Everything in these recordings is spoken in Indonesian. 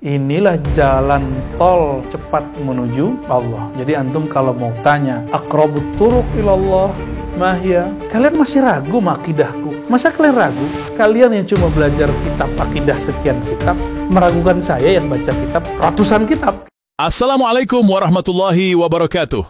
Inilah jalan tol cepat menuju Allah. Jadi antum kalau mau tanya aqrabut turuq ilallah mahya, kalian masih ragu sama akidahku? Masa kalian ragu? Kalian yang cuma belajar kitab akidah sekian kitab meragukan saya yang baca kitab ratusan kitab. Assalamualaikum warahmatullahi wabarakatuh.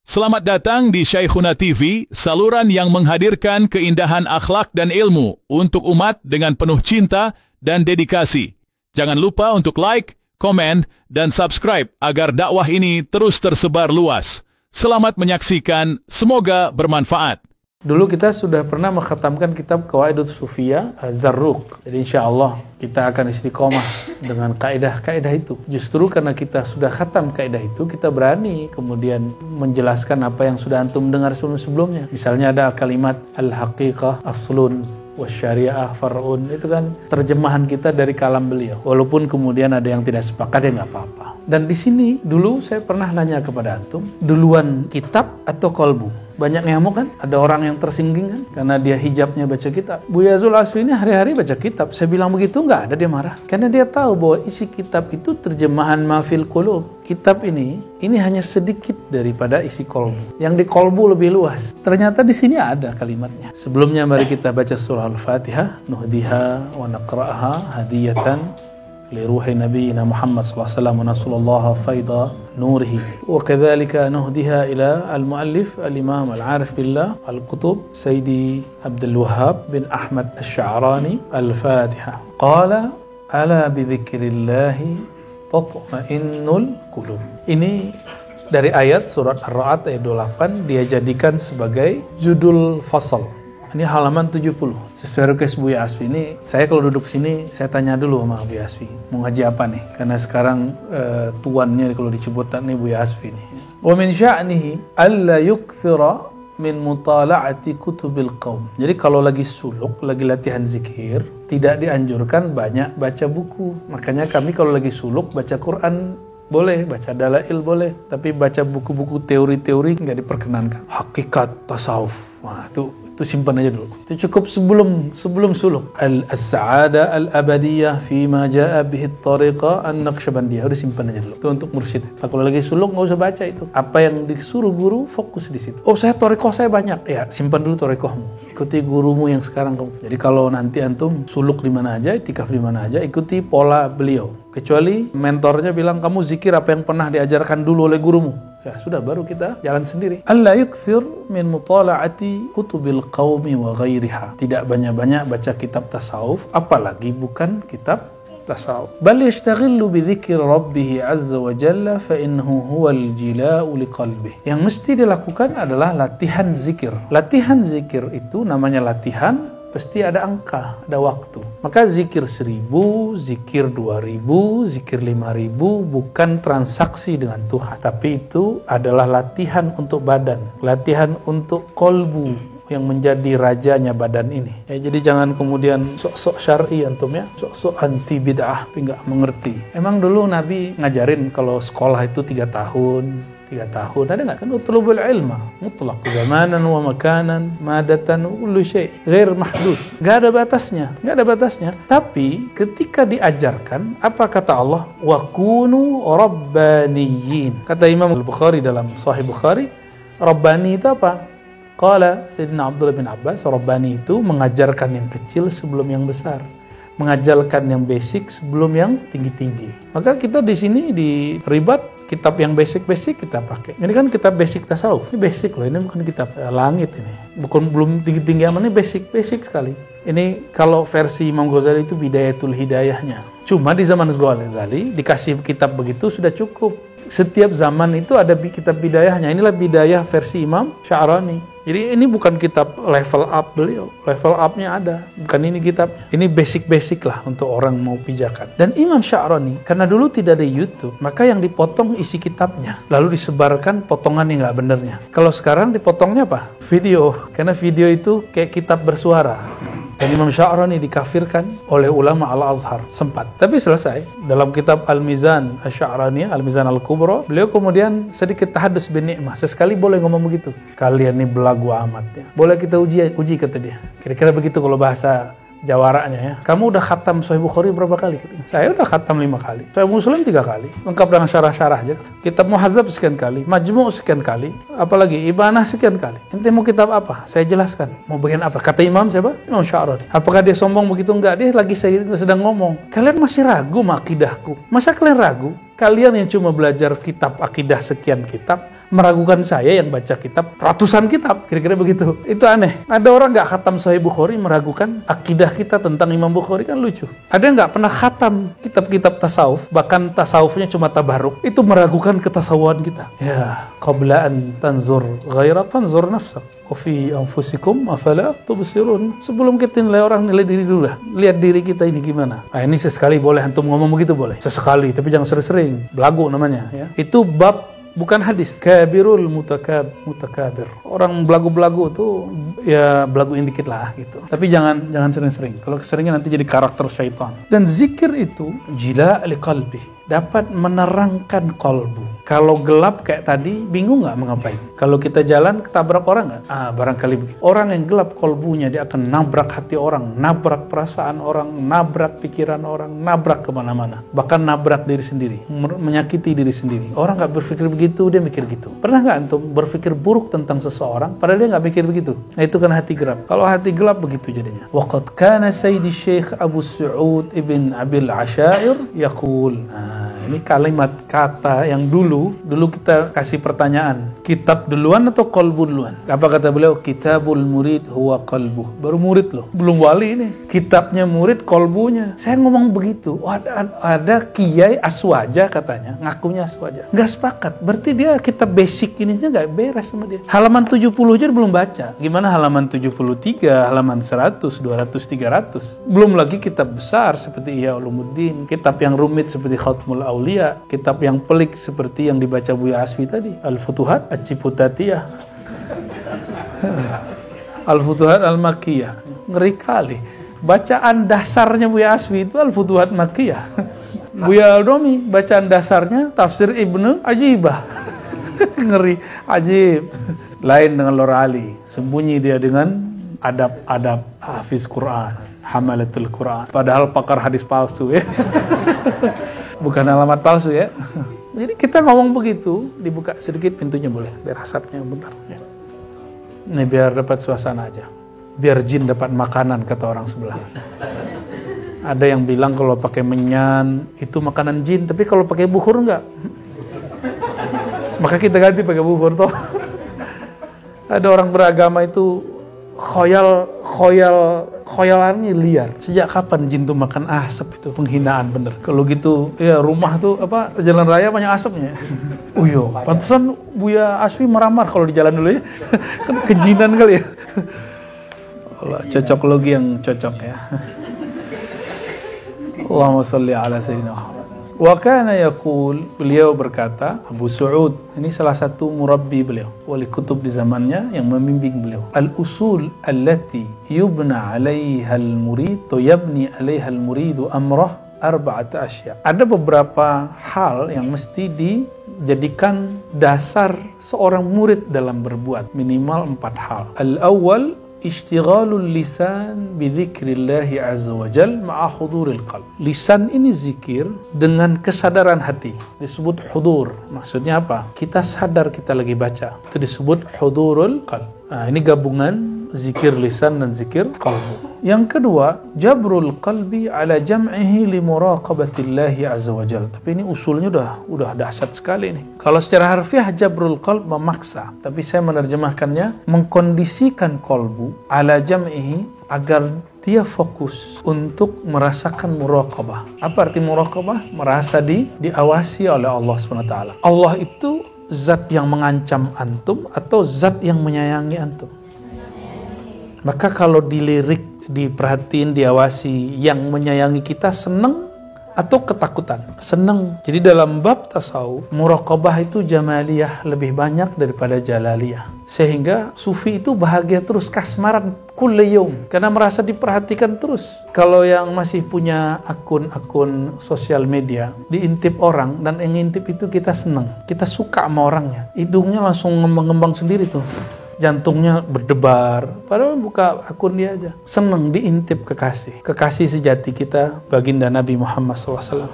Selamat datang di Syekhuna TV, saluran yang menghadirkan keindahan akhlak dan ilmu untuk umat dengan penuh cinta dan dedikasi. Jangan lupa untuk like, komen, dan subscribe agar dakwah ini terus tersebar luas. Selamat menyaksikan, semoga bermanfaat. Dulu kita sudah pernah mengkhatamkan kitab Qawaidus Sufiyah Zarruq. Jadi insya Allah kita akan istiqomah dengan kaidah-kaidah itu. Justru karena kita sudah khatam kaidah itu, kita berani kemudian menjelaskan apa yang sudah antum dengar sebelum-sebelumnya. Misalnya ada kalimat al-haqiqah aslun wasyariah far'un, itu kan terjemahan kita dari kalam beliau. Walaupun kemudian ada yang tidak sepakat, ya nggak apa-apa. Dan di sini dulu saya pernah nanya kepada antum, duluan kitab atau kolbu? Banyak ngamuk kan? Ada orang yang tersinggung kan? Karena dia hijabnya baca kitab. Buya Zul Asfi ini hari-hari baca kitab. Saya bilang begitu, nggak ada, dia marah. Karena dia tahu bahwa isi kitab itu terjemahan mafil qulub. Kitab ini hanya sedikit daripada isi kolbu. Yang di kolbu lebih luas. Ternyata di sini ada kalimatnya. Sebelumnya mari kita baca surah Al-Fatihah. Nuhdiha wa naqra'aha hadiyatan liruhi nabiyina Muhammad sallallahu alaihi wasallam wa nasallallahu faida nurihi. Wa kadzalika nuhdiha ila al-muallif al-imam al-arif billah al-qutub Sayyidi Abdul Wahhab bin Ahmad Asy-Sya'rani. Al-Fatihah. Qala ala bi dzikrillahi tatma'innul qulub. Ini dari ayat surat Ar-Ra'd ayat 28, dia jadikan sebagai judul fasal. Ini halaman 70. Sesuai request Buya Asfi ini, saya kalau duduk sini, saya tanya dulu sama Buya Asfi, mau ngaji apa nih? Karena sekarang tuannya kalau dicebutan nih Buya Asfi nih. Wa min sya'nihi alla yukthira min mutala'ati kutubil qaum. Jadi kalau lagi suluk, lagi latihan zikir, tidak dianjurkan banyak baca buku. Makanya kami kalau lagi suluk baca Quran boleh, baca dalail boleh, tapi baca buku-buku teori-teori nggak diperkenankan. Hakikat tasawuf, wah itu simpan aja dulu. Itu cukup sebelum suluk. Al-Sa'ada al-Abadiyah fima ja'a bihi at-tariqa an-Naqsyabandiyah. Udah simpan aja dulu. Itu untuk mursyid. Kalau lagi suluk nggak usah baca itu. Apa yang disuruh guru, fokus di situ. Oh, tariqah saya banyak. Ya, simpan dulu tariqahmu. Ikuti gurumu yang sekarang kamu. Jadi kalau nanti antum suluk di mana aja, itikaf di mana aja, ikuti pola beliau. Kecuali mentornya bilang kamu zikir apa yang pernah diajarkan dulu oleh gurumu. Ya sudah, baru kita jalan sendiri. Alla yukthir min mutala'ati kutubil qaumi wa ghairiha. Tidak banyak-banyak baca kitab tasawuf, apalagi bukan kitab tasawuf. Bal yashtaghillu bi dzikri rabbih azza wa jalla fa innahu huwal jila'u liqalbih. Yang mesti dilakukan adalah latihan zikir. Latihan zikir itu namanya latihan, pasti ada angka, ada waktu. Maka zikir 1000, zikir 2000, zikir 5000 bukan transaksi dengan Tuhan. Tapi itu adalah latihan untuk badan, latihan untuk kolbu yang menjadi rajanya badan ini. Ya, jadi jangan kemudian sok-sok syar'i antum ya, sok-sok anti bid'ah, tapi nggak mengerti. Emang dulu Nabi ngajarin kalau sekolah itu 3 tahun, ada nggak? Kan utlubul ilma mutlaq zamanan wa makanan madatan kullu syai' ghair mahdud. Nggak ada batasnya. Tapi ketika diajarkan, apa kata Allah? Wa kunu rabbaniyin. Kata Imam Al-Bukhari dalam Sahih Bukhari, rabbani itu apa? Qala Sayyidina Abdullah bin Abbas, rabbani itu mengajarkan yang kecil sebelum yang besar, mengajarkan yang basic sebelum yang tinggi-tinggi. Maka kita di sini di Ribat kitab yang basic kita pakai. Ini kan kitab basic tasawuf. Ini basic loh, ini bukan kitab langit ini. Belum tinggi-tinggi aman, ini basic sekali. Ini kalau versi Imam Ghazali itu Bidayatul Hidayahnya. Cuma di zaman Ghazali dikasih kitab begitu sudah cukup. Setiap zaman itu ada kitab bidayahnya. Inilah bidayah versi Imam Sya'rani. Jadi ini bukan kitab level up beliau. Level up-nya ada. Bukan ini kitab. Ini basic lah untuk orang mau pijakan. Dan Imam Sya'rani, karena dulu tidak ada YouTube, maka yang dipotong isi kitabnya. Lalu disebarkan potongan yang nggak benernya. Kalau sekarang dipotongnya apa? Video. Karena video itu kayak kitab bersuara. Dan Imam Sya'rani dikafirkan oleh ulama Al-Azhar sempat. Tapi selesai. Dalam kitab Al-Mizan Asy-Sya'rani, Al-Mizan Al-Kubra, beliau kemudian sedikit tahadus bin ni'mah. Sesekali boleh ngomong begitu. Kalian ini belagu amat ya. Boleh kita uji kata dia. Kira-kira begitu kalau bahasa jawaranya ya. Kamu udah khatam Sahih Bukhari berapa kali? Saya udah khatam 5 kali. Sahih Muslim 3 kali. Lengkap dengan syarah-syarah aja. Kitab Muhadzab sekian kali. Majmu' sekian kali. Apalagi Ibanah sekian kali. Ente mau kitab apa? Saya jelaskan. Mau bagian apa? Kata Imam siapa? Imam Sya'rani. Apakah dia sombong begitu? Enggak. Dia lagi sedang ngomong. Kalian masih ragu sama akidahku? Masa kalian ragu? Kalian yang cuma belajar kitab akidah sekian kitab, meragukan saya yang baca kitab ratusan kitab, kira-kira begitu. Itu aneh. Ada orang nggak khatam Sahih Bukhari meragukan akidah kita tentang Imam Bukhari, kan lucu. Ada yang nggak pernah khatam kitab-kitab tasawuf, bahkan tasawufnya cuma tabaruk, itu meragukan ketasawuan kita. Ya, qabla an tanzur ghaira fanzur nafsak wa fi anfusikum afala tubsirun. Sebelum kita nilai orang, nilai diri dulu lah. Lihat diri kita ini gimana. Nah, ini sesekali boleh antum ngomong begitu, boleh. Sesekali, tapi jangan sering-sering. Belagu namanya ya. Itu bab, bukan hadis. Kabirul mutakabir. Orang belagu-belagu tuh ya belaguin dikit lah gitu. Tapi jangan sering-sering. Kalau keseringan nanti jadi karakter syaitan. Dan zikir itu jila li qalbi, dapat menerangkan kolbu. Kalau gelap kayak tadi, bingung nggak mau ngapain? Kalau kita jalan, ketabrak orang nggak? Barangkali begitu. Orang yang gelap kolbunya, dia akan nabrak hati orang, nabrak perasaan orang, nabrak pikiran orang, nabrak kemana-mana. Bahkan nabrak diri sendiri, menyakiti diri sendiri. Orang nggak berpikir begitu, dia mikir gitu. Pernah nggak antum berpikir buruk tentang seseorang, padahal dia nggak mikir begitu? Nah, itu kan hati gelap. Kalau hati gelap begitu jadinya. Waqad kana Sayyidi Syekh Abu Su'ud ibn Abil Asyair yaqul. Ini kalimat kata yang dulu kita kasih pertanyaan, kitab duluan atau kolbu duluan? Apa kata beliau? Kitabul murid huwa qalbuh. Baru murid loh, belum wali ini. Kitabnya murid, kolbunya. Saya ngomong begitu. Ada kiai aswaja katanya, ngakunya aswaja. Nggak sepakat. Berarti dia kitab basic ini aja nggak beres sama dia. Halaman 70 aja belum baca. Gimana halaman 73, halaman 100, 200, 300. Belum lagi kitab besar seperti Ihya Ulumuddin, kitab yang rumit seperti Khatmul Aulia, kitab yang pelik seperti yang dibaca Buya Asfi tadi, Al-Futuhat Al-Ciputatiyah, Al-Futuhat Al-Makkiyah. Ngeri kali. Bacaan dasarnya Buya Asfi itu Al-Futuhat Makkiyah. Buya Al-Domi bacaan dasarnya Tafsir Ibnu Ajibah. Ngeri, ajib. Lain dengan Lor Ali, sembunyi dia dengan adab-adab hafiz Quran, hamalatul Quran. Padahal pakar hadis palsu ya. Bukan alamat palsu ya. Jadi kita ngomong begitu, dibuka sedikit pintunya boleh, biar asapnya bentar ya. Ini biar dapat suasana aja. Biar jin dapat makanan, kata orang sebelah. Ada yang bilang kalau pakai menyan itu makanan jin, tapi kalau pakai bukhur enggak. Maka kita ganti pakai bukhur toh. Ada orang beragama itu khoyalannya liar. Sejak kapan jin tuh makan asap? Itu penghinaan bener. Kalau gitu ya rumah tuh jalan raya banyak asapnya. Uyo, pantesan Buya Asfi meramar kalau di jalan dulu ya. Kan kejinan kali ya. Allah, cocok logi yang cocok ya. Allahumma sholli ala sayyidina Muhammad. Wa kana yaqul, beliau berkata, Abu Su'ud, ini salah satu murabbi beliau, wali kutub di zamannya yang membimbing beliau. Al-usul allati yubna 'alaiha al-murid, yabni 'alaiha al-muridu amrah arba'ata asya. Ada beberapa hal yang mesti dijadikan dasar seorang murid dalam berbuat, minimal 4 hal. Al-awwal ishtighalul lisan bidzikrillahi azza wa jal ma'a huduril qalb. Lisan ini zikir dengan kesadaran hati, disebut hudur. Maksudnya apa? Kita sadar kita lagi baca, itu disebut hudurul qalb. Nah, ini gabungan zikir lisan dan zikir qalbu. Yang kedua, jabrul qalbi ala jam'ihi li muraqabatillahi azza wa jal. Tapi ini usulnya udah dahsyat sekali nih. Kalau secara harfiah jabrul qalb memaksa, tapi saya menerjemahkannya mengkondisikan qalbu ala jam'ihi agar dia fokus untuk merasakan muraqabah. Apa arti muraqabah? Merasa diawasi oleh Allah SWT. Allah itu zat yang mengancam antum atau zat yang menyayangi antum? Maka kalau dilirik, diperhatiin, diawasi, yang menyayangi kita senang atau ketakutan? Senang. Jadi dalam bab tasawuf, muraqabah itu jamaliyah lebih banyak daripada jalaliyah. Sehingga sufi itu bahagia terus, kasmaran kulli yaum, karena merasa diperhatikan terus. Kalau yang masih punya akun sosial media, diintip orang, dan yang ngintip itu kita senang, kita suka sama orangnya, hidungnya langsung ngembang-ngembang sendiri tuh. jantungnya berdebar. Padahal buka akun dia aja. Seneng diintip kekasih. Kekasih sejati kita, baginda Nabi Muhammad SAW.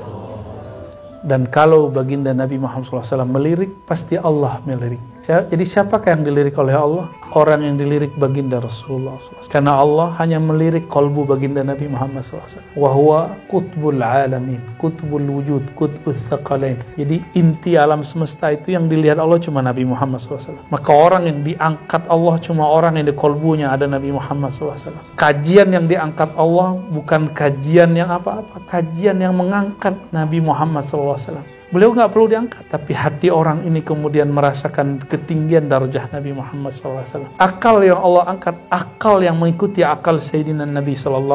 Dan kalau baginda Nabi Muhammad SAW melirik, pasti Allah melirik. Jadi siapakah yang dilirik oleh Allah? Orang yang dilirik baginda Rasulullah SAW. Karena Allah hanya melirik kolbu baginda Nabi Muhammad SAW. Wahuwa qutbul alamin, qutbul wujud, qutbus thaqalain. Jadi inti alam semesta itu yang dilihat Allah cuma Nabi Muhammad SAW. Maka orang yang diangkat Allah cuma orang yang di kolbunya ada Nabi Muhammad SAW. Kajian yang diangkat Allah bukan kajian yang apa-apa. Kajian yang mengangkat Nabi Muhammad SAW. Beliau nggak perlu diangkat, tapi hati orang ini kemudian merasakan ketinggian darajah Nabi Muhammad SAW. Akal yang Allah angkat, akal yang mengikuti akal Sayyidina Nabi SAW.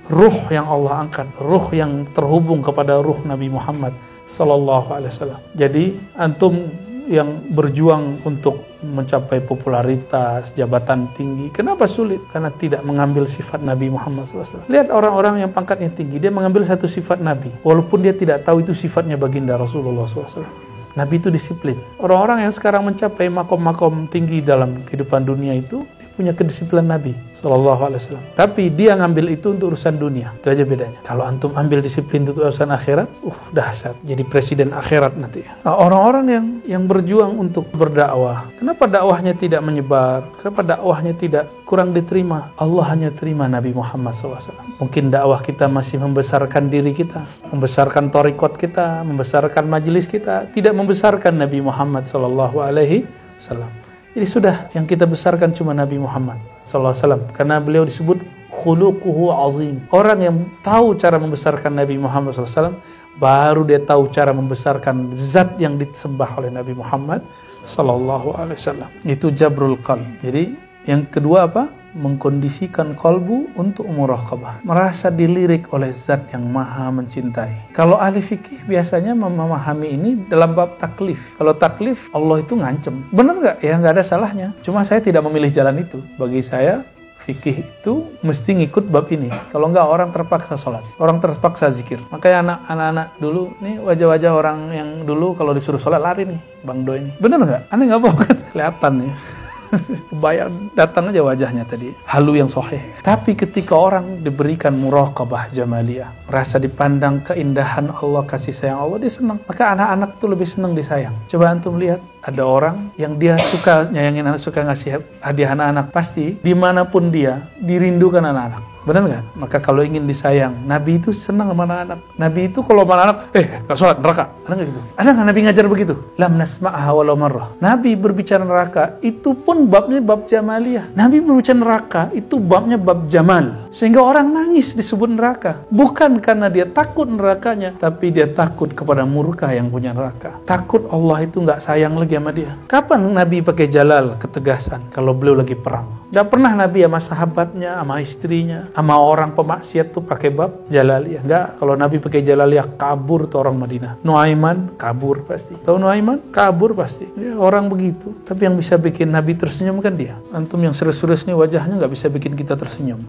Ruh yang Allah angkat, ruh yang terhubung kepada ruh Nabi Muhammad SAW. Jadi antum yang berjuang untuk mencapai popularitas, jabatan tinggi, kenapa sulit? Karena tidak mengambil sifat Nabi Muhammad SAW. Lihat orang-orang yang pangkatnya tinggi, dia mengambil satu sifat Nabi, walaupun dia tidak tahu itu sifatnya baginda Rasulullah SAW. Nabi itu disiplin. Orang-orang yang sekarang mencapai makom-makom tinggi dalam kehidupan dunia itu punya kedisiplinan Nabi SAW. Tapi dia ngambil itu untuk urusan dunia. Itu aja bedanya. Kalau antum ambil disiplin untuk urusan akhirat, dahsyat. Jadi presiden akhirat nanti. Nah, orang-orang yang berjuang untuk berdakwah, kenapa dakwahnya tidak menyebar? Kenapa dakwahnya tidak kurang diterima? Allah hanya terima Nabi Muhammad SAW. Mungkin dakwah kita masih membesarkan diri kita, membesarkan thariqat kita, membesarkan majelis kita, tidak membesarkan Nabi Muhammad SAW. Jadi sudah yang kita besarkan cuma Nabi Muhammad SAW. Karena beliau disebut khuluquhu azim. Orang yang tahu cara membesarkan Nabi Muhammad SAW, baru dia tahu cara membesarkan zat yang disembah oleh Nabi Muhammad SAW. Itu jabrul qalb. Jadi yang kedua apa? Mengkondisikan kalbu untuk muraqabah, merasa dilirik oleh zat yang maha mencintai. Kalau ahli fikih biasanya memahami ini dalam bab taklif. Kalau taklif, Allah itu ngancem. Benar nggak? Ya nggak ada salahnya. Cuma saya tidak memilih jalan itu. Bagi saya, fikih itu mesti ngikut bab ini. Kalau nggak, orang terpaksa sholat, orang terpaksa zikir. Makanya anak-anak dulu, nih wajah-wajah orang yang dulu kalau disuruh sholat lari nih, Bang Do ini. Benar nggak? Aneh nggak bohong kan? Kelihatan ya. Kebayang datang aja wajahnya tadi, halu yang sahih. Tapi ketika orang diberikan muraqabah jamaliyah, merasa dipandang keindahan Allah, kasih sayang Allah, dia senang. Maka anak-anak tuh lebih senang disayang. Coba antum lihat, ada orang yang dia suka nyayangin anak, suka ngasih hadiah anak-anak, pasti dimanapun dia dirindukan anak-anak. Benar nggak? Maka kalau ingin disayang, Nabi itu senang sama anak-anak. Nabi itu kalau sama anak-anak, gak sholat, neraka. Ada nggak gitu? Ada nggak Nabi ngajar begitu? Lam nasma'ha walau marrah. Nabi berbicara neraka, itu pun babnya bab jamaliyah. Nabi berbicara neraka, itu babnya bab jamal. Sehingga orang nangis disebut neraka. Bukan karena dia takut nerakanya, tapi dia takut kepada murka yang punya neraka. Takut Allah itu nggak sayang lagi sama dia. Kapan Nabi pakai jalal, ketegasan? Kalau beliau lagi perang. Nggak pernah Nabi sama sahabatnya, sama istrinya, sama orang pemaksiat tuh pakai bab jalaliyah. Nggak. Kalau Nabi pakai jalaliyah, kabur tuh orang Madinah. Nuaiman kabur pasti. Tahu Nuaiman? Kabur pasti. Ya, orang begitu. Tapi yang bisa bikin Nabi tersenyum kan dia. Antum yang serius-serius nih wajahnya nggak bisa bikin kita tersenyum.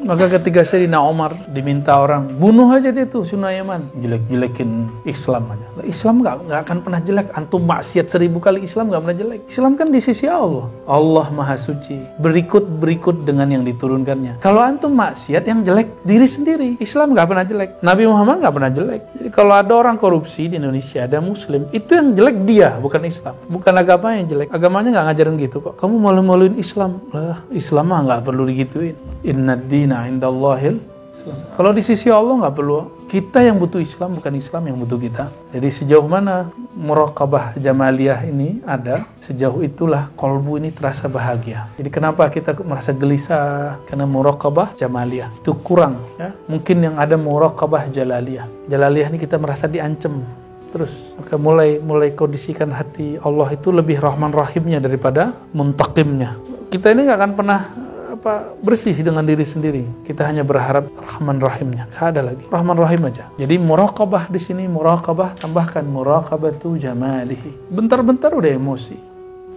Maka ketika Sayyidina Umar diminta orang, bunuh aja dia tuh Nuaiman. Jelek-jelekin Islam aja. Islam nggak akan pernah jelek. Antum maksiat 1000 kali, Islam nggak pernah jelek. Islam kan di sisi Allah. Allah Maha Suci. Berikut dengan yang diturunkannya. Kalau antum maksiat, yang jelek diri sendiri. Islam nggak pernah jelek. Nabi Muhammad nggak pernah jelek. Jadi kalau ada orang korupsi di Indonesia, ada Muslim, itu yang jelek dia, bukan Islam. Bukan agama yang jelek. Agamanya nggak ngajarin gitu kok. Kamu malu-maluin Islam. Lah, Islam mah nggak perlu digituin. Inna dina indallahil Islam. Kalau di sisi Allah nggak perlu. Kita yang butuh Islam, bukan Islam yang butuh kita. Jadi sejauh mana muraqabah jamaliyah ini ada, sejauh itulah kolbu ini terasa bahagia. Jadi kenapa kita merasa gelisah? Karena muraqabah jamaliyah itu kurang. Ya? Mungkin yang ada muraqabah jalaliyah. Jalaliyah ini kita merasa diancam terus. Maka mulai kondisikan hati. Allah itu lebih rahman rahimnya daripada muntaqimnya. Kita ini nggak akan pernah bersih dengan diri sendiri. Kita hanya berharap rahman rahimnya. Nggak ada lagi. Rahman rahim aja. Jadi muraqabah di sini, muraqabah tambahkan muraqabatu jamalihi. Bentar-bentar udah emosi.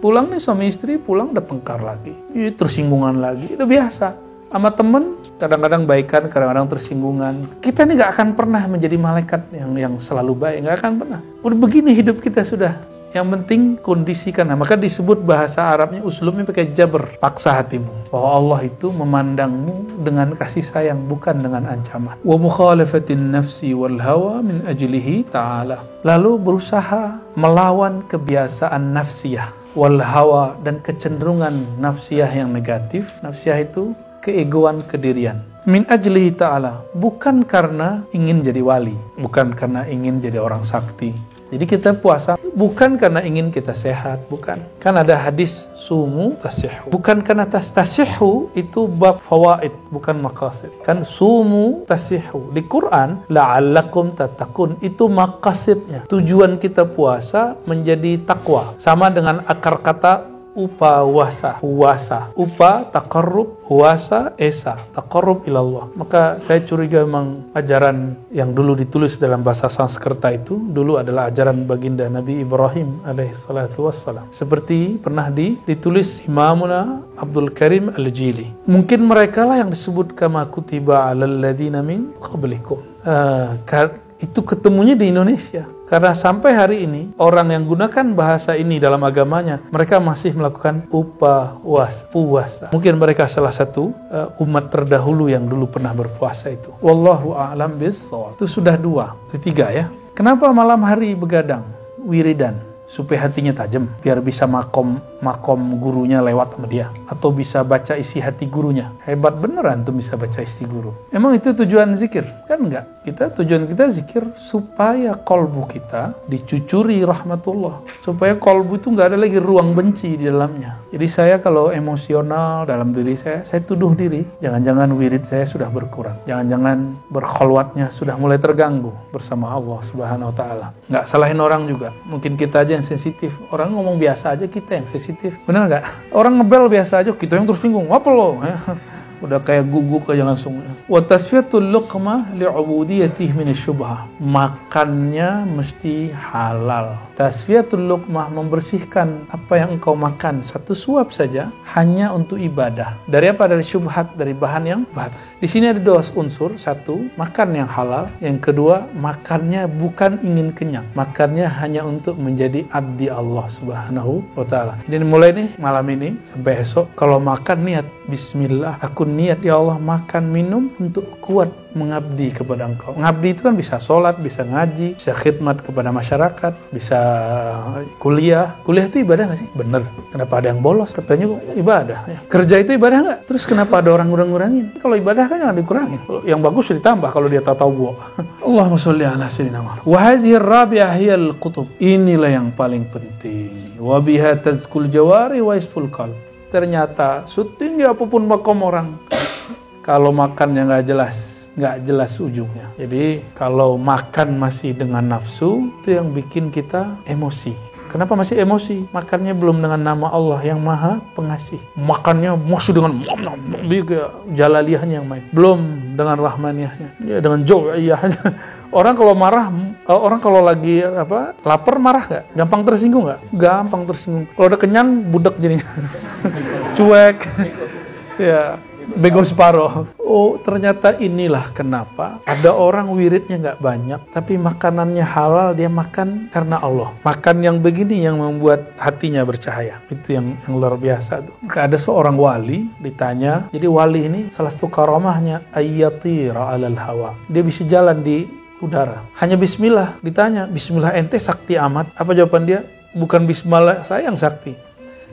Pulang nih suami istri, pulang udah tengkar lagi. Tersinggungan lagi. Itu biasa. Sama temen kadang-kadang baikan, kadang-kadang tersinggungan. Kita ini nggak akan pernah menjadi malaikat yang selalu baik. Nggak akan pernah. Udah begini hidup kita sudah. Yang penting kondisikan. Nah, maka disebut bahasa Arabnya uslubnya pakai jabr, paksa hatimu. Bahwa Allah itu memandangmu dengan kasih sayang, bukan dengan ancaman. Wa mukhalafatin nafsi wal hawa min ajlihi ta'ala. Lalu berusaha melawan kebiasaan nafsiyah wal hawa, dan kecenderungan nafsiyah yang negatif. Nafsiyah itu keegoan, kedirian. Min ajlihi ta'ala, bukan karena ingin jadi wali, bukan karena ingin jadi orang sakti. Jadi kita puasa bukan karena ingin kita sehat, bukan. Kan ada hadis sumu tasihhu. Bukan karena tasihhu itu bab fawaid, bukan maqasid. Kan sumu tasihhu. Di Quran la'allakum tattaqun itu maqasidnya. Tujuan kita puasa menjadi takwa. Sama dengan akar kata upawasa, huwasa, upa taqarrub, huwasa esa, taqarrub ilallah. Maka saya curiga memang ajaran yang dulu ditulis dalam bahasa Sanskerta itu dulu adalah ajaran baginda Nabi Ibrahim alaihissalatu wassalam. Seperti pernah ditulis Imamuna Abdul Karim Al-Jili. Mungkin mereka lah yang disebut kama kutiba alal ladina min qablikum. Itu ketemunya di Indonesia. Karena sampai hari ini orang yang gunakan bahasa ini dalam agamanya, mereka masih melakukan puasa. Mungkin mereka salah satu umat terdahulu yang dulu pernah berpuasa itu. Wallahu a'lam bissawab. Itu sudah 2, ketiga ya. Kenapa malam hari begadang, wiridan? Supaya hatinya tajam, biar bisa makom gurunya lewat sama dia, atau bisa baca isi hati gurunya. Hebat beneran tuh bisa baca isi guru. Emang itu tujuan zikir? Kan enggak. Tujuan kita zikir supaya kolbu kita dicucuri rahmatullah, supaya kolbu itu enggak ada lagi ruang benci di dalamnya. Jadi saya kalau emosional dalam diri saya tuduh diri, jangan-jangan wirid saya sudah berkurang, jangan-jangan berkholwatnya sudah mulai terganggu bersama Allah Subhanahu wa taala. Enggak salahin orang juga, mungkin kita aja yang sensitif. Orang ngomong biasa aja, kita yang sensitif. Benar nggak? Orang ngebel biasa aja, kita yang tersinggung. Apa lo? Udah kayak guguk aja langsung. Wa tasfiyatul luqmah li'ubudiyatih minasyubhah. Makannya mesti halal. Tasfiyatul luqmah, membersihkan apa yang engkau makan. Satu suap saja hanya untuk ibadah. Dari apa? Dari syubhat, dari bahan yang bahan. Di sini ada 2 unsur. 1, makan yang halal. Yang kedua, makannya bukan ingin kenyang. Makannya hanya untuk menjadi abdi Allah Subhanahu wa taala. Jadi mulai nih malam ini sampai esok, kalau makan niat bismillah, aku niat ya Allah makan minum untuk kuat mengabdi kepada engkau. Mengabdi itu kan bisa sholat, bisa ngaji, bisa khidmat kepada masyarakat, bisa kuliah. Kuliah itu ibadah nggak sih? Bener. Kenapa ada yang bolos? Katanya ibadah. Ya. Kerja itu ibadah nggak? Terus kenapa ada orang ngurang-ngurangin? Kalau ibadah kan jangan dikurangin. Yang bagus ditambah kalau dia tatawu. Allahumma sholli ala sayyidina Muhammad. Wa hadhihi ar-rabi'ah hiya al-qutub. Inilah yang paling penting. Wa biha tazkul jawari wa isful qalb. Ternyata setinggi apapun makom orang, kalau makannya nggak jelas ujungnya. Jadi kalau makan masih dengan nafsu, itu yang bikin kita emosi. Kenapa masih emosi? Makannya belum dengan nama Allah yang Maha Pengasih. Makannya masih dengan jalaliyahnya yang main. Belum dengan rahmaniyahnya. Ya, dengan jau'iyahnya. Orang kalau marah, orang kalau lagi lapar marah nggak? Gampang tersinggung nggak? Gampang tersinggung. Kalau udah kenyang, budak jadinya. Cuek. Ya, bego separoh. Oh, ternyata inilah kenapa ada orang wiridnya nggak banyak, tapi makanannya halal, dia makan karena Allah. Makan yang begini yang membuat hatinya bercahaya. Itu yang luar biasa tuh. Maka ada seorang wali ditanya, jadi wali ini salah satu karamahnya ayyatira alal hawa. Dia bisa jalan di udara. Hanya bismillah. Ditanya, bismillah ente sakti amat? Apa jawaban dia? Bukan bismillah saya yang sakti,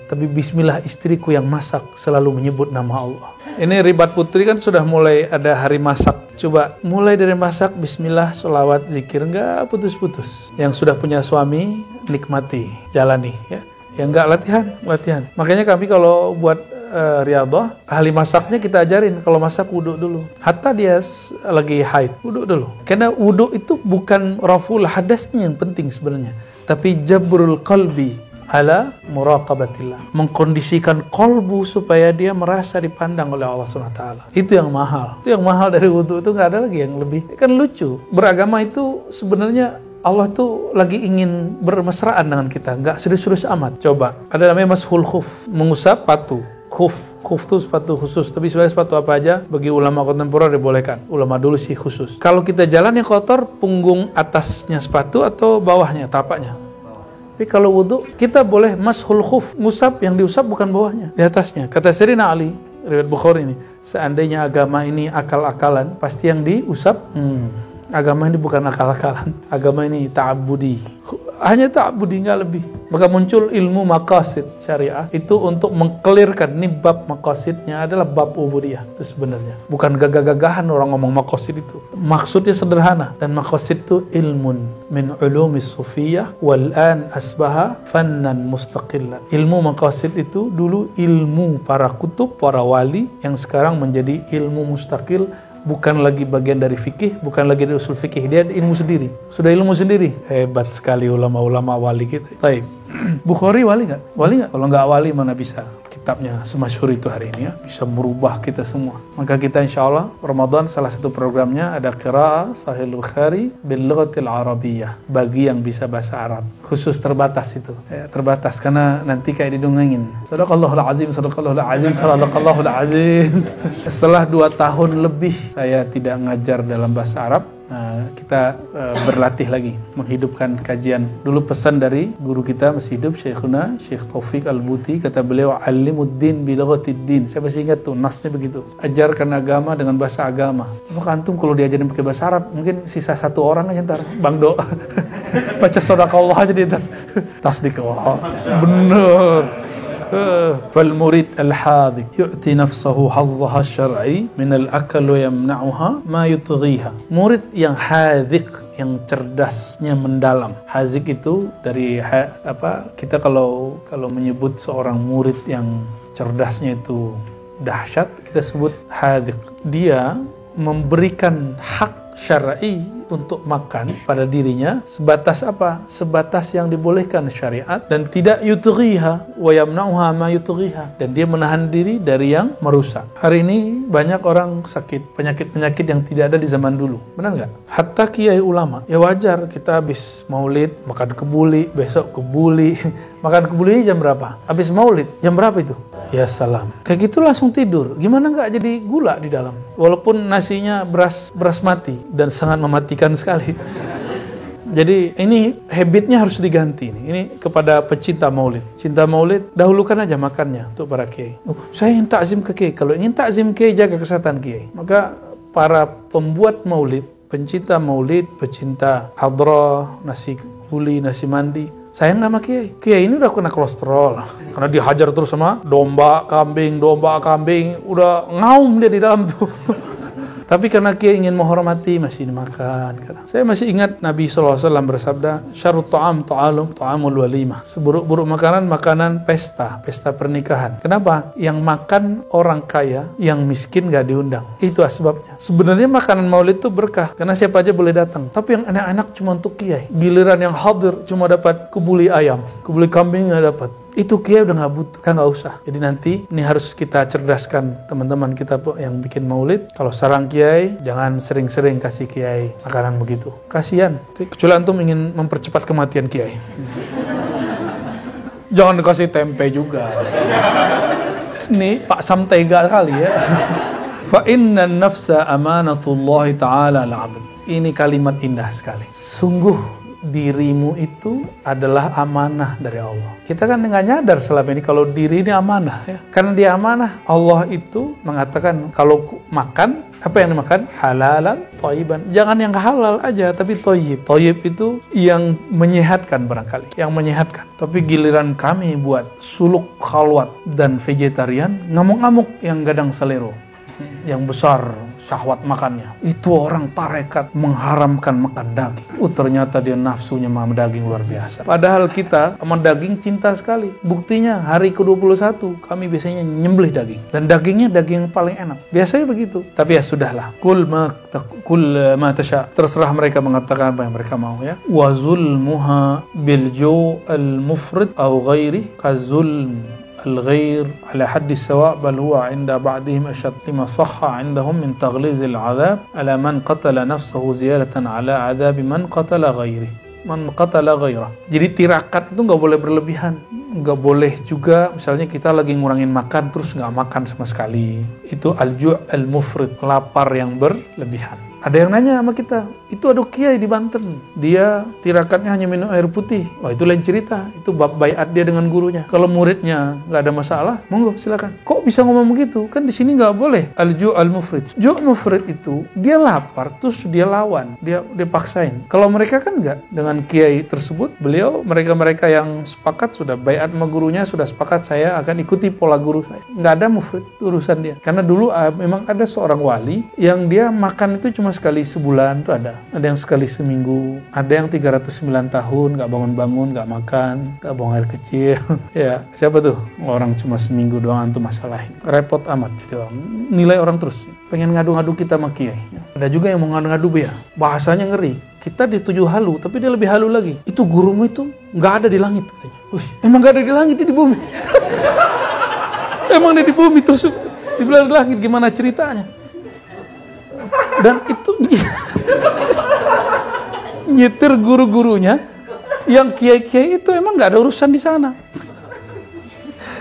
tapi bismillah istriku yang masak selalu menyebut nama Allah. Ini Ribat Putri kan sudah mulai ada hari masak. Coba mulai dari masak, bismillah, sholawat, zikir, enggak putus-putus. Yang sudah punya suami, nikmati, jalani ya. Yang enggak, latihan. Makanya kami kalau buat riyadhah, ahli masaknya kita ajarin kalau masak wudhu dulu. Hatta dia lagi haid, wudhu dulu. Karena wudhu itu bukan raful hadasnya yang penting sebenarnya, tapi jabrul qalbi ala muraqabatillah, mengkondisikan kolbu supaya dia merasa dipandang oleh Allah SWT. Itu yang mahal. Itu yang mahal dari wudhu, itu nggak ada lagi yang lebih. Kan lucu. Beragama itu sebenarnya Allah tuh lagi ingin bermesraan dengan kita, nggak serius-serius amat. Coba, ada namanya mashul khuf, mengusap sepatu. Khuf itu sepatu khusus, tapi sebenarnya sepatu apa aja bagi ulama kontemporer dibolehkan. Ulama dulu sih khusus. Kalau kita jalan yang kotor, punggung atasnya sepatu atau bawahnya, tapaknya? Tapi kalau wudu, kita boleh mashul khuf, ngusap, yang diusap bukan bawahnya, di atasnya. Kata Sayyidina Ali, riwayat Bukhari ini, seandainya agama ini akal-akalan, pasti yang diusap, agama ini bukan akal-akalan, agama ini ta'abbudi, hanya ta'abbudi, nggak lebih. Maka muncul ilmu maqasid syariah itu untuk mengkelirkan. Ini bab maqasidnya adalah bab ubudiyah itu sebenarnya, bukan gagah-gagahan orang ngomong maqasid itu. Maksudnya sederhana, dan maqasid itu ilmun min ulumis sufiyah wal an asbaha fannan mustaqillan. Ilmu maqasid itu dulu ilmu para kutub, para wali, yang sekarang menjadi ilmu mustaqil, bukan lagi bagian dari fikih, bukan lagi dari usul fikih, dia ilmu sendiri, sudah ilmu sendiri. Hebat sekali ulama-ulama wali kita. Baik. Bukhari wali nggak? Wali nggak? Kalau nggak wali mana bisa kitabnya semasyhur itu hari ini ya, bisa merubah kita semua. Maka kita insya Allah Ramadan salah satu programnya ada qiraah Sahih Bukhari bil lughatil arabiyyah bagi yang bisa bahasa Arab. Khusus terbatas itu. Ya, terbatas karena nanti kayak didongengin. Shadaqallahul azim, shadaqallahul azim, shadaqallahul azim. Setelah 2 tahun lebih saya tidak ngajar dalam bahasa Arab. Nah, kita berlatih lagi menghidupkan kajian. Dulu pesan dari guru kita masih hidup, Syekhuna Syekh Taufik Al-Buti, kata beliau, alimuddin bilaghatid-din. Saya masih ingat tuh nasnya begitu, ajarkan agama dengan bahasa agama. Cuma antum kalau diajarin pakai bahasa Arab mungkin sisa 1 orang aja ntar Bang Do baca shadaqallah aja dia ntar tasdik. Oh, bener. فالمريد الحاذق يؤتي نفسه حظها الشرعي من الأكل ويمنعها ما يطغيها. Murid yang hadziq, yang cerdasnya mendalam. Haziq itu dari kita kalau menyebut seorang murid yang cerdasnya itu dahsyat, kita sebut hadziq. Dia memberikan hak syar'i untuk makan pada dirinya sebatas apa? Sebatas yang dibolehkan syariat, dan tidak yutghiha wa yamna'uha ma yutghiha, dan dia menahan diri dari yang merusak. Hari ini banyak orang sakit penyakit-penyakit yang tidak ada di zaman dulu. Benar nggak? Hatta kiai ulama. Ya wajar, kita habis maulid makan kebuli, besok kebuli. Makan kebuli jam berapa? Habis maulid jam berapa itu? Ya salam. Kayak gitu langsung tidur. Gimana nggak jadi gula di dalam? Walaupun nasinya beras mati dan sangat mematikan sekali. Jadi ini habitnya harus diganti. Ini kepada pecinta maulid. Cinta maulid, dahulukan aja makannya untuk para kiai. Saya ingin takzim ke kiai. Kalau ingin takzim kiai, jaga kesehatan kiai. Maka para pembuat maulid, pencinta maulid, pecinta hadrah, nasi kebuli, nasi mandi, sayang sama kiai. Kiai ini udah kena kolesterol karena dihajar terus sama domba kambing, udah ngaum dia di dalam tuh. Tapi karena kiai ingin menghormati, masih dimakan. Saya masih ingat Nabi SAW bersabda, syarrut ta'am ta'amul walimah. Seburuk-buruk makanan pesta pernikahan. Kenapa? Yang makan orang kaya, yang miskin gak diundang. Itu asbabnya. Sebenarnya makanan maulid itu berkah, karena siapa aja boleh datang. Tapi yang enak-enak cuma untuk kiai. Giliran yang hadir cuma dapat kebuli ayam, kebuli kambing gak dapat. Itu kiai udah nggak butuh, kan nggak usah. Jadi nanti ini harus kita cerdaskan teman-teman kita yang bikin maulid. Kalau sarang kiai, jangan sering-sering kasih kiai makanan begitu. Kasihan. Kecuali antum ingin mempercepat kematian kiai. Jangan dikasih tempe juga. Ini Pak Sam tega kali ya. Fa inna nafsa amanatullah ta'ala al-'abd. Ini kalimat indah sekali. Sungguh dirimu itu adalah amanah dari Allah. Kita kan nggak nyadar selama ini kalau diri ini amanah ya. Karena dia amanah, Allah itu mengatakan kalau makan, apa yang dimakan? Halalan, thayyiban. Jangan yang halal aja, tapi thayyib. Thayyib itu yang menyehatkan barangkali, yang menyehatkan. Tapi giliran kami buat suluk khalwat dan vegetarian, ngamuk-ngamuk yang gadang selero, yang besar syahwat makannya. Itu orang tarekat mengharamkan makan daging. Ternyata dia nafsunya sama daging luar biasa. Padahal kita sama daging cinta sekali. Buktinya hari ke-21 kami biasanya nyembelih daging. Dan dagingnya daging yang paling enak. Biasanya begitu. Tapi ya sudahlah. Kul ma tasha. Terserah mereka mengatakan apa yang mereka mau ya. Wa zulmuha bil ju' al-mufrid au ghairi kazulm الغير على حد السواء بل هو عند بعضهم أشد لما صح عندهم من تغليظ العذاب على من قتل نفسه زيادة على عذاب من قتل غيره. Jadi tirakat itu nggak boleh berlebihan, nggak boleh juga misalnya kita lagi ngurangin makan terus nggak makan sama sekali. Itu al-ju' al-mufrid, lapar yang berlebihan. Ada yang nanya sama kita, itu ada kiai di Banten, dia tirakatnya hanya minum air putih. Wah, itu lain cerita, itu bab baiat dia dengan gurunya. Kalau muridnya nggak ada masalah, monggo silakan. Kok bisa ngomong begitu? Kan di sini nggak boleh. Al-ju' al-mufrid. Ju' mufrid itu dia lapar terus dia lawan, dia paksain. Kalau mereka kan nggak. Dengan kiai tersebut, mereka yang sepakat sudah baiat sama gurunya, sudah sepakat saya akan ikuti pola guru saya. Nggak ada mufrid urusan dia. Karena dulu memang ada seorang wali yang dia makan itu cuma sekali sebulan, itu ada yang sekali seminggu, ada yang 309 tahun nggak bangun-bangun, nggak makan, nggak buang air kecil. Ya siapa tuh orang cuma seminggu doang antum masalahin, repot amat gitu. Nilai orang terus pengen ngadu-ngadu kita sama kiai. Ada juga yang mau ngadu-ngadu ya, bahasanya ngeri. Kita dituju halu, tapi dia lebih halu lagi. Itu gurumu itu nggak ada di langit katanya. Wih, emang nggak ada di langit, dia di bumi. Emang dia di bumi terus dibilang di langit, gimana ceritanya? Dan itu nyetir guru-gurunya yang kiai-kiai itu emang nggak ada urusan di sana.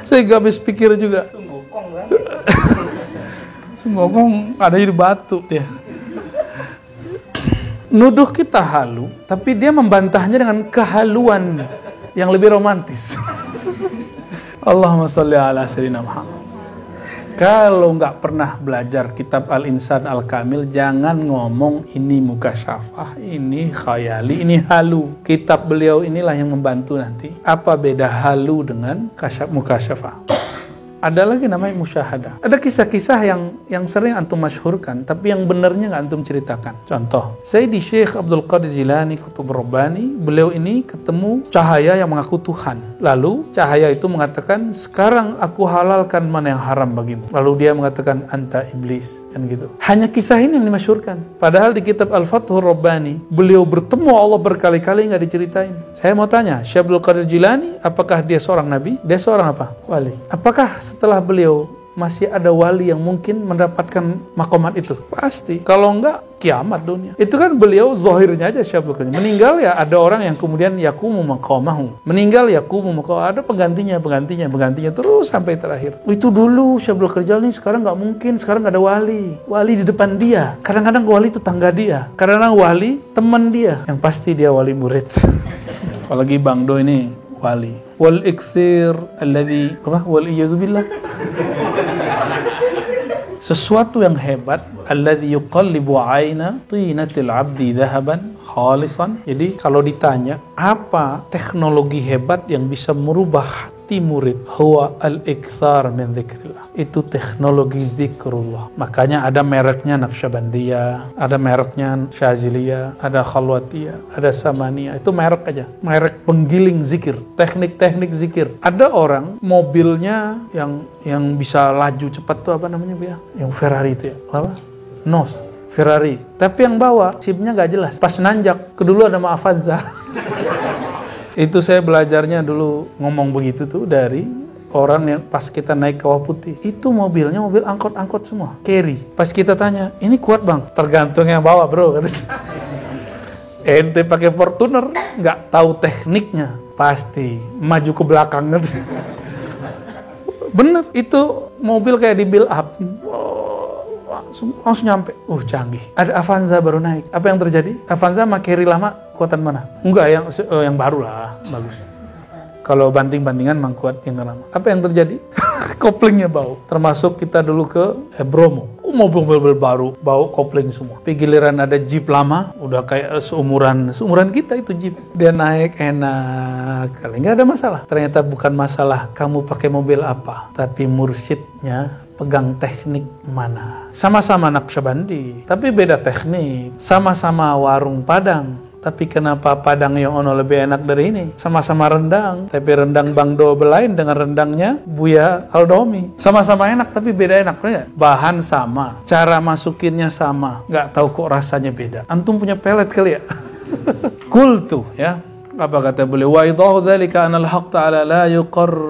Saya gak habis pikir juga. Ngomong ada di batu dia. Nuduh kita halu, tapi dia membantahnya dengan kehaluan yang lebih romantis. Allahumma sholli ala sayyidina Muhammad. Kalau nggak pernah belajar kitab Al-Insan Al-Kamil, jangan ngomong ini mukasyafah, ini khayali, ini halu. Kitab beliau inilah yang membantu nanti. Apa beda halu dengan mukasyafah? Ada lagi namanya musyahadah. Ada kisah-kisah yang sering antum masyhurkan, tapi yang benarnya nggak antum ceritakan. Contoh, Sayyidi Syekh Abdul Qadir Jilani Qutub Rabbani, beliau ini ketemu cahaya yang mengaku Tuhan. Lalu cahaya itu mengatakan, sekarang aku halalkan mana yang haram bagimu. Lalu dia mengatakan, anta iblis. Kan gitu. Hanya kisah ini yang dimasyhurkan. Padahal di kitab Al-Fathur Rabbani, beliau bertemu Allah berkali-kali nggak diceritain. Saya mau tanya, Syekh Abdul Qadir Jilani, apakah dia seorang nabi? Dia seorang apa? Wali. Apakah setelah beliau masih ada wali yang mungkin mendapatkan makomat itu? Pasti. Kalau enggak, kiamat dunia. Itu kan beliau zahirnya aja Syekh Abdul Qadir. Meninggal ya ada orang yang kemudian yakumu maqamahu. Meninggal yakumu maqamahu. Ada penggantinya terus sampai terakhir. Itu dulu Syekh Abdul Qadir ini, sekarang enggak mungkin. Sekarang enggak ada wali. Wali di depan dia. Kadang-kadang wali tetangga dia. Kadang-kadang wali teman dia. Yang pasti dia wali murid. Apalagi Bang Do ini wali. Wal iksir alladhi wal iyazubillah. Sesuatu yang hebat, alladhi yuqallibu aina tinatil abdi dhahaban khalisan. Jadi kalau ditanya apa teknologi hebat yang bisa merubah hati murid, huwa al-ikthar min dzikrillah. Itu teknologi zikrullah. Makanya ada mereknya Naqsyabandiyah, ada mereknya Syaziliyah, ada Khalwatiyah, ada Samaniyah. Itu merek aja, merek penggiling zikir, teknik-teknik zikir. Ada orang mobilnya yang bisa laju cepat tuh apa namanya ya? Yang Ferrari itu ya, apa? Nos, Ferrari. Tapi yang bawa SIM-nya nggak jelas. Pas nanjak, kedulu ada Avanza. Itu saya belajarnya dulu ngomong begitu tuh dari orang yang pas kita naik Kawah Putih. Itu mobilnya mobil angkot-angkot semua, carry. Pas kita tanya, ini kuat bang? Tergantung yang bawa bro. Ente pakai Fortuner, nggak tahu tekniknya, pasti maju ke belakang. Bener, itu mobil kayak di build up. Langsung nyampe. Canggih. Ada Avanza baru naik. Apa yang terjadi? Avanza sama carry lama, kuatan mana? Enggak, yang baru lah, bagus. Kalau banting-bantingan memang kuat yang lama. Apa yang terjadi? Koplingnya bau. Termasuk kita dulu ke Bromo. Mobil-mobil baru, bau kopling semua. Tapi giliran ada Jeep lama, udah kayak seumuran kita itu Jeep. Dia naik enak, kali nggak ada masalah. Ternyata bukan masalah kamu pakai mobil apa, tapi mursyidnya pegang teknik mana. Sama-sama Naqsyabandi, tapi beda teknik. Sama-sama warung Padang, tapi kenapa Padang yang ono lebih enak dari ini? Sama-sama rendang, tapi rendang Bang Do belain dengan rendangnya Buya Aldomi. Sama-sama enak, tapi beda enak. Bahan sama, cara masukinnya sama, nggak tahu kok rasanya beda. Antum punya pelet kali ya? Kultu ya. Apa kata beliau? Wa idahu dzalika anal haqq ta'ala la yuqarr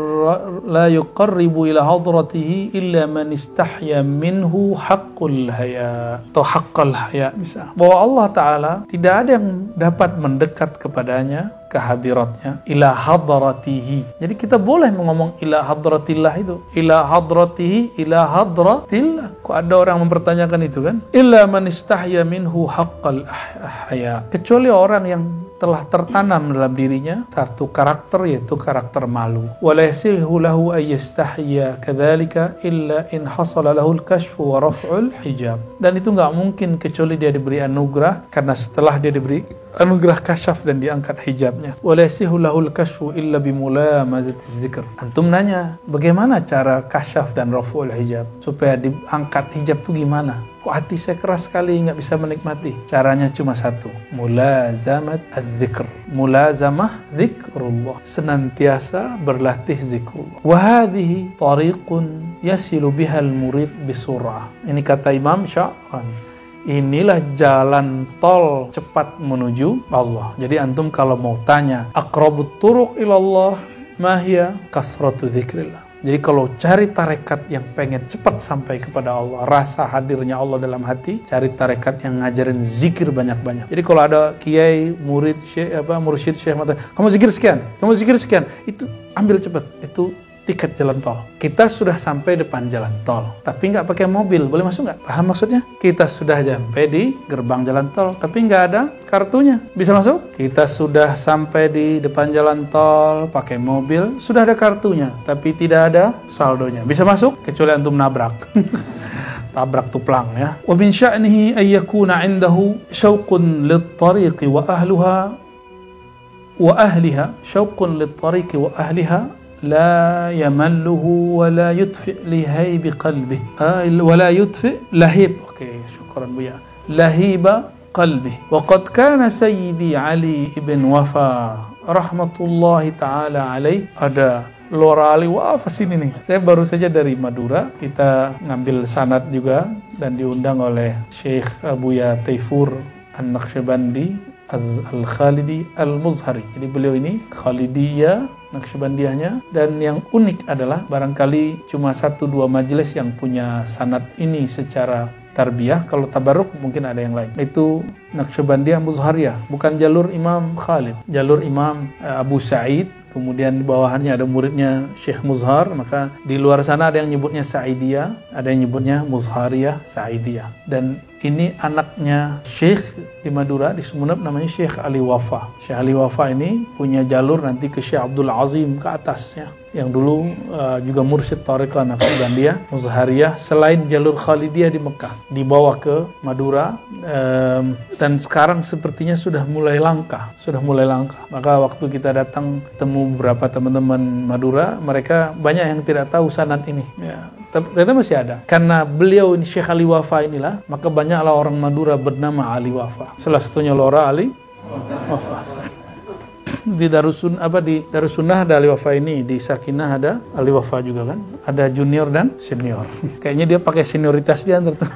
yuqarribu ila hadratihi illa man istahya minhu haqqul haya atau haqqal haya, misalnya bahwa Allah Ta'ala tidak ada yang dapat mendekat kepadanya, ke hadiratnya, ila hadratihi. Jadi kita boleh ngomong ila hadratillah itu, ila hadratihi, ila hadratillah. Kok ada orang mempertanyakan itu kan? Illa man istahya minhu haqqal haya, kecuali orang yang telah tertanam dalam dirinya satu karakter, yaitu karakter malu. Wala yasihu lahu ay yastahya kadzalika illa in hasala lahu al-kashfu wa raf'ul hijab. Dan itu enggak mungkin kecuali dia diberi anugerah, karena setelah dia diberi anugerah kasyaf dan diangkat hijabnya. Wala yasihu lahu al-kashfu illa bimulamazati dzikr. Antum nanya, bagaimana cara kasyaf dan raf'ul hijab? Supaya diangkat hijab itu gimana? Kok hati saya keras sekali nggak bisa menikmati? Caranya cuma satu, mulazamat az-zikr, mulazamah zikrullah, senantiasa berlatih zikrullah. Wa hadhihi tariqun yasilu bihal murid bisur'ah. Ini kata Imam Sya'rani, inilah jalan tol cepat menuju Allah. Jadi antum kalau mau tanya aqrabut turuq ilallah mahya kasratu dzikrillah. Jadi kalau cari tarekat yang pengen cepat sampai kepada Allah, rasa hadirnya Allah dalam hati, cari tarekat yang ngajarin zikir banyak-banyak. Jadi kalau ada kiai, murid, mursyid, syekh, kamu zikir sekian, itu ambil cepat, itu tiket jalan tol. Kita sudah sampai depan jalan tol, tapi nggak pakai mobil, boleh masuk nggak? Paham maksudnya? Kita sudah sampai di gerbang jalan tol, tapi nggak ada kartunya, bisa masuk? Kita sudah sampai di depan jalan tol, pakai mobil, sudah ada kartunya, tapi tidak ada saldonya, bisa masuk? Kecuali antum nabrak. Tabrak tuplang ya. Wa min sya'nihi ay yakuna 'indahu syauqun lit-tariqi wa ahliha syauqun lit-tariqi wa ahliha لا يمله ولا يطفئ لهيب قلبه ولا يطفئ لهيب شكرا بيا لهيب قلبه. وقد كان سيدي علي بن وفا رحمة الله تعالى عليه. Ada Lora Ali Wafas ini nih. Saya baru saja dari Madura, kita ngambil sanad juga dan diundang oleh Syekh Buya Taifur An-Naqsyabandi Al-Khalidi Al-Muzhari. Jadi beliau ini Khalidiyah Naqsyabandiyahnya, dan yang unik adalah barangkali cuma 1-2 majelis yang punya sanad ini secara tarbiyah. Kalau tabarruk mungkin ada yang lain. Itu Naqsyabandiyah Muzhariyah, bukan jalur Imam Khalid, jalur Imam Abu Sa'id. Kemudian di bawahannya ada muridnya Syekh Muzhar, maka di luar sana ada yang nyebutnya Sa'idiyah, ada yang nyebutnya Muzhariyah, Sa'idiyah. Dan ini anaknya Syekh di Madura, di Sumeneb, namanya Syekh Ali Wafa. Syekh Ali Wafa ini punya jalur nanti ke Syekh Abdul Azim ke atasnya, yang dulu juga mursyid Thariqah Naqsyabandiyah Muzhariyah, selain jalur Khalidiyah di Mekah, dibawa ke Madura, dan sekarang sepertinya sudah mulai langka. Maka waktu kita datang ketemu beberapa teman-teman Madura, mereka banyak yang tidak tahu sanad ini ya, ternyata masih ada. Karena beliau ini Syekh Ali Wafa inilah, maka banyaklah orang Madura bernama Ali Wafa. Salah satunya Lora Ali Wafa. Di Darussunnah ada Ali Wafa ini, di Sakinah ada Ali Wafa juga kan. Ada junior dan senior. Kayaknya dia pakai senioritas dia antar tuh.